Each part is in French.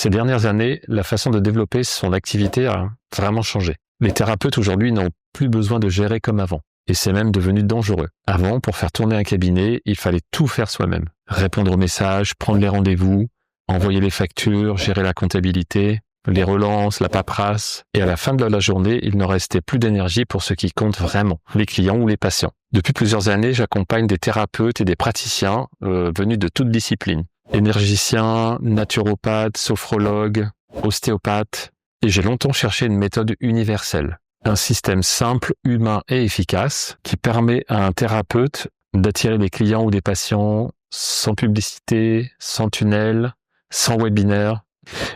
Ces dernières années, la façon de développer son activité a vraiment changé. Les thérapeutes aujourd'hui n'ont plus besoin de gérer comme avant. Et c'est même devenu dangereux. Avant, pour faire tourner un cabinet, il fallait tout faire soi-même. Répondre aux messages, prendre les rendez-vous, envoyer les factures, gérer la comptabilité, les relances, la paperasse. Et à la fin de la journée, il ne restait plus d'énergie pour ce qui compte vraiment, les clients ou les patients. Depuis plusieurs années, j'accompagne des thérapeutes et des praticiens venus de toutes disciplines. Énergiciens, naturopathes, sophrologues, ostéopathes. Et j'ai longtemps cherché une méthode universelle. Un système simple, humain et efficace qui permet à un thérapeute d'attirer des clients ou des patients sans publicité, sans tunnel, sans webinaire,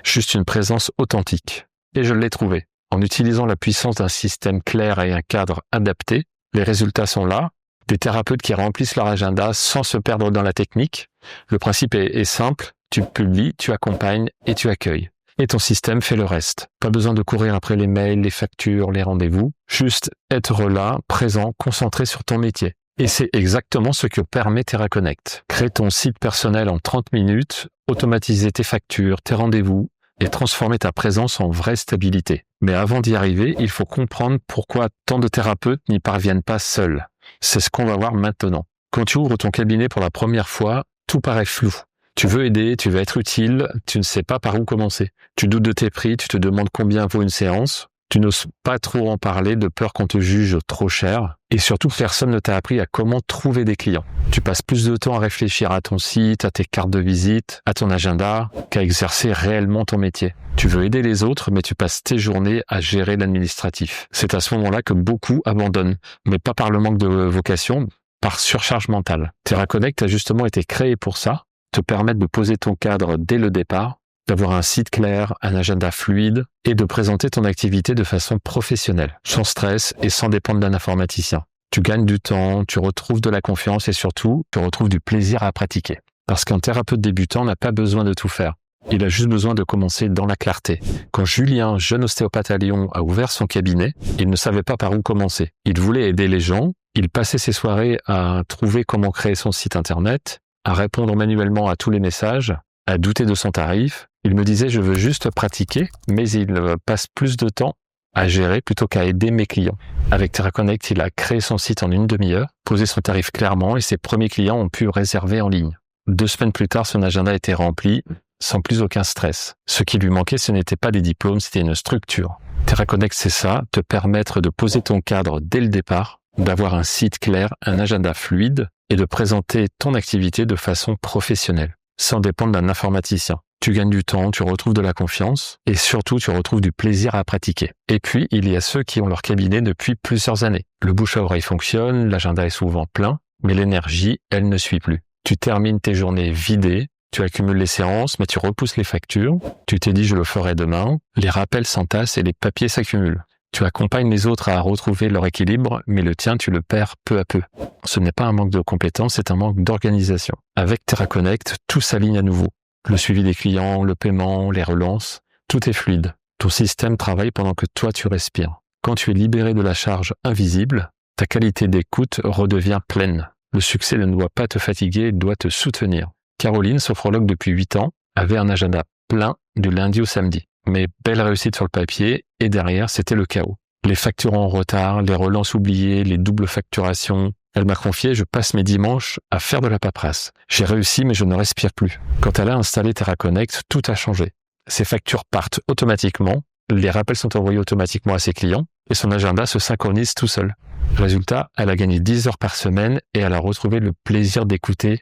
juste une présence authentique. Et je l'ai trouvé. En utilisant la puissance d'un système clair et un cadre adapté, les résultats sont là. Des thérapeutes qui remplissent leur agenda sans se perdre dans la technique. Le principe est simple, tu publies, tu accompagnes et tu accueilles. Et ton système fait le reste. Pas besoin de courir après les mails, les factures, les rendez-vous. Juste être là, présent, concentré sur ton métier. Et c'est exactement ce que permet TerraConnect. Crée ton site personnel en 30 minutes, automatiser tes factures, tes rendez-vous et transformer ta présence en vraie stabilité. Mais avant d'y arriver, il faut comprendre pourquoi tant de thérapeutes n'y parviennent pas seuls. C'est ce qu'on va voir maintenant. Quand tu ouvres ton cabinet pour la première fois, tout paraît flou. Tu veux aider, tu veux être utile, tu ne sais pas par où commencer. Tu doutes de tes prix, tu te demandes combien vaut une séance. Tu n'oses pas trop en parler de peur qu'on te juge trop cher. Et surtout, personne ne t'a appris à comment trouver des clients. Tu passes plus de temps à réfléchir à ton site, à tes cartes de visite, à ton agenda, qu'à exercer réellement ton métier. Tu veux aider les autres, mais tu passes tes journées à gérer l'administratif. C'est à ce moment-là que beaucoup abandonnent, mais pas par le manque de vocation, par surcharge mentale. TerraConnect a justement été créé pour ça, te permettre de poser ton cadre dès le départ, d'avoir un site clair, un agenda fluide et de présenter ton activité de façon professionnelle, sans stress et sans dépendre d'un informaticien. Tu gagnes du temps, tu retrouves de la confiance et surtout, tu retrouves du plaisir à pratiquer. Parce qu'un thérapeute débutant n'a pas besoin de tout faire. Il a juste besoin de commencer dans la clarté. Quand Julien, jeune ostéopathe à Lyon, a ouvert son cabinet, il ne savait pas par où commencer. Il voulait aider les gens, il passait ses soirées à trouver comment créer son site internet, à répondre manuellement à tous les messages, à douter de son tarif. Il me disait « je veux juste pratiquer », mais il passe plus de temps à gérer plutôt qu'à aider mes clients. Avec TerraConnect, il a créé son site en une demi-heure, posé son tarif clairement et ses premiers clients ont pu réserver en ligne. 2 semaines plus tard, son agenda était rempli, sans plus aucun stress. Ce qui lui manquait, ce n'était pas des diplômes, c'était une structure. TerraConnect, c'est ça, te permettre de poser ton cadre dès le départ, d'avoir un site clair, un agenda fluide et de présenter ton activité de façon professionnelle, sans dépendre d'un informaticien. Tu gagnes du temps, tu retrouves de la confiance et surtout tu retrouves du plaisir à pratiquer. Et puis, il y a ceux qui ont leur cabinet depuis plusieurs années. Le bouche à oreille fonctionne, l'agenda est souvent plein, mais l'énergie, elle ne suit plus. Tu termines tes journées vidées, tu accumules les séances, mais tu repousses les factures, tu t'es dit je le ferai demain, les rappels s'entassent et les papiers s'accumulent. Tu accompagnes les autres à retrouver leur équilibre, mais le tien, tu le perds peu à peu. Ce n'est pas un manque de compétences, c'est un manque d'organisation. Avec TerraConnect, tout s'aligne à nouveau. Le suivi des clients, le paiement, les relances, tout est fluide. Ton système travaille pendant que toi tu respires. Quand tu es libéré de la charge invisible, ta qualité d'écoute redevient pleine. Le succès ne doit pas te fatiguer, il doit te soutenir. Caroline, sophrologue depuis 8 ans, avait un agenda plein du lundi au samedi. Mais belle réussite sur le papier, et derrière, c'était le chaos. Les factures en retard, les relances oubliées, les doubles facturations. Elle m'a confié, je passe mes dimanches à faire de la paperasse. J'ai réussi, mais je ne respire plus. Quand elle a installé TerraConnect, tout a changé. Ses factures partent automatiquement, les rappels sont envoyés automatiquement à ses clients, et son agenda se synchronise tout seul. Résultat, elle a gagné 10 heures par semaine, et elle a retrouvé le plaisir d'écouter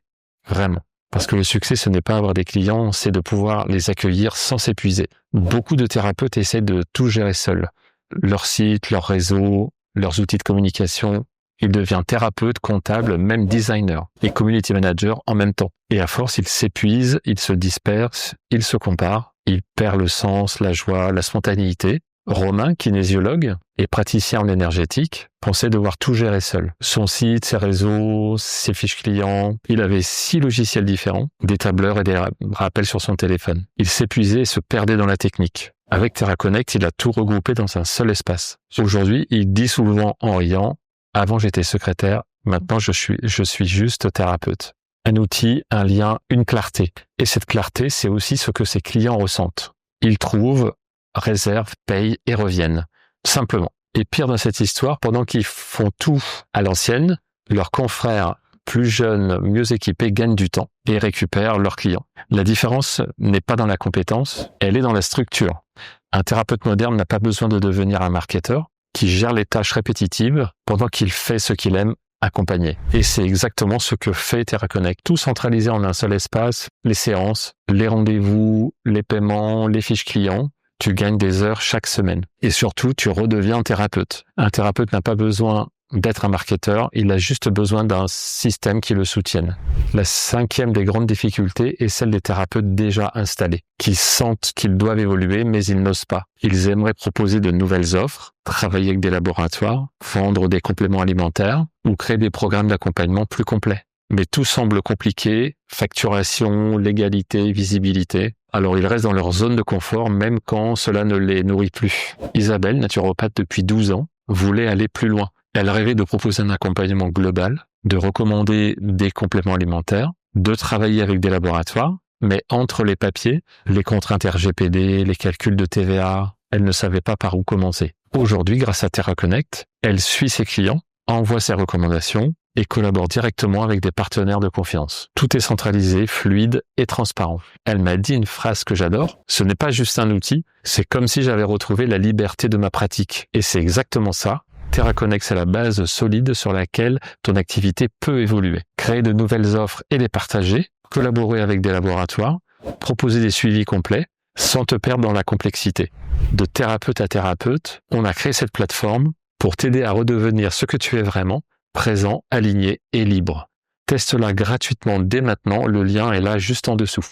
vraiment. Parce que le succès, ce n'est pas avoir des clients, c'est de pouvoir les accueillir sans s'épuiser. Beaucoup de thérapeutes essaient de tout gérer seuls. Leur site, leur réseau, leurs outils de communication. Ils deviennent thérapeutes, comptables, même designers et community managers en même temps. Et à force, ils s'épuisent, ils se dispersent, ils se comparent, ils perdent le sens, la joie, la spontanéité. Romain, kinésiologue et praticien en énergétique, pensait devoir tout gérer seul. Son site, ses réseaux, ses fiches clients. Il avait 6 logiciels différents, des tableurs et des rappels sur son téléphone. Il s'épuisait et se perdait dans la technique. Avec TerraConnect, il a tout regroupé dans un seul espace. Aujourd'hui, il dit souvent en riant « Avant j'étais secrétaire, maintenant je suis juste thérapeute ». Un outil, un lien, une clarté. Et cette clarté, c'est aussi ce que ses clients ressentent. Ils trouvent, réservent, payent et reviennent. Simplement. Et pire dans cette histoire, pendant qu'ils font tout à l'ancienne, leurs confrères plus jeunes, mieux équipés gagnent du temps et récupèrent leurs clients. La différence n'est pas dans la compétence, elle est dans la structure. Un thérapeute moderne n'a pas besoin de devenir un marketeur qui gère les tâches répétitives pendant qu'il fait ce qu'il aime, accompagner. Et c'est exactement ce que fait TerraConnect. Tout centralisé en un seul espace, les séances, les rendez-vous, les paiements, les fiches clients. Tu gagnes des heures chaque semaine. Et surtout, tu redeviens thérapeute. Un thérapeute n'a pas besoin d'être un marketeur, il a juste besoin d'un système qui le soutienne. La 5e des grandes difficultés est celle des thérapeutes déjà installés, qui sentent qu'ils doivent évoluer, mais ils n'osent pas. Ils aimeraient proposer de nouvelles offres, travailler avec des laboratoires, vendre des compléments alimentaires ou créer des programmes d'accompagnement plus complets. Mais tout semble compliqué, facturation, légalité, visibilité. Alors ils restent dans leur zone de confort même quand cela ne les nourrit plus. Isabelle, naturopathe depuis 12 ans, voulait aller plus loin. Elle rêvait de proposer un accompagnement global, de recommander des compléments alimentaires, de travailler avec des laboratoires, mais entre les papiers, les contraintes RGPD, les calculs de TVA, elle ne savait pas par où commencer. Aujourd'hui, grâce à TerraConnect, elle suit ses clients, envoie ses recommandations et collabore directement avec des partenaires de confiance. Tout est centralisé, fluide et transparent. Elle m'a dit une phrase que j'adore, ce n'est pas juste un outil, c'est comme si j'avais retrouvé la liberté de ma pratique. Et c'est exactement ça. TerraConnect, c'est la base solide sur laquelle ton activité peut évoluer. Créer de nouvelles offres et les partager, collaborer avec des laboratoires, proposer des suivis complets sans te perdre dans la complexité. De thérapeute à thérapeute, on a créé cette plateforme pour t'aider à redevenir ce que tu es vraiment, présent, aligné et libre. Teste-la gratuitement dès maintenant, le lien est là juste en dessous.